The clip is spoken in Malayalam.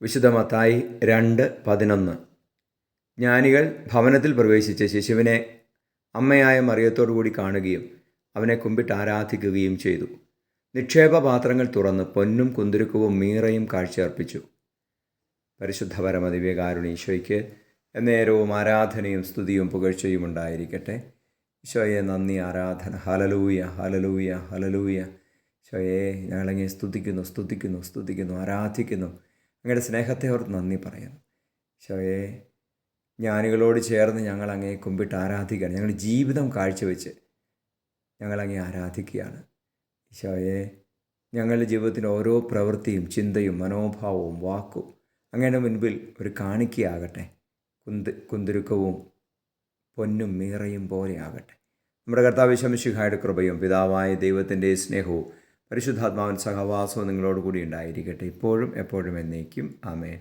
വിശുദ്ധ മത്തായി 2:11. ജ്ഞാനികൾ ഭവനത്തിൽ പ്രവേശിച്ച് ശിശുവിനെ അമ്മയായ മറിയത്തോടുകൂടി കാണുകയും അവനെ കുമ്പിട്ട് ആരാധിക്കുകയും ചെയ്തു. നിക്ഷേപപാത്രങ്ങൾ തുറന്ന് പൊന്നും കുന്തുരുക്കവും മീറയും കാഴ്ചയർപ്പിച്ചു. പരിശുദ്ധ പരമദിവ്യകാരുണ്യ ഈശോയ്ക്ക് എന്നേരവും ആരാധനയും സ്തുതിയും പുകഴ്ചയും ഉണ്ടായിരിക്കട്ടെ. ഈശോയെ നന്ദി, ആരാധന. Hallelujah, hallelujah, hallelujah. ഈശോയെ ഞങ്ങളങ്ങേ സ്തുതിക്കുന്നു, ആരാധിക്കുന്നു. അങ്ങയുടെ സ്നേഹത്തെ ഓർത്ത് നന്ദി പറയുന്നു. ഈശോയെ ജ്ഞാനികളോട് ചേർന്ന് ഞങ്ങളങ്ങേ കുമ്പിട്ട് ആരാധിക്കുകയാണ്. ഞങ്ങളുടെ ജീവിതം കാഴ്ചവെച്ച് ഞങ്ങളങ്ങേ ആരാധിക്കുകയാണ്. ഈശോയെ ഞങ്ങളുടെ ജീവിതത്തിൻ്റെ ഓരോ പ്രവൃത്തിയും ചിന്തയും മനോഭാവവും വാക്കും അങ്ങയുടെ മുൻപിൽ ഒരു കാണിക്കയാകട്ടെ. കുന്തുരുക്കവും പൊന്നും മീറയും പോലെയാകട്ടെ. നമ്മുടെ കർത്താവ് ഈശോ മിശിഹായുടെ കൃപയും പിതാവായ ദൈവത്തിൻ്റെ സ്നേഹവും പരിശുദ്ധാത്മാവിൻ സഹവാസവും നിങ്ങളോട് കൂടി ഉണ്ടായിരിക്കട്ടെ, ഇപ്പോഴും എപ്പോഴും എന്നേക്കും. ആമേൻ.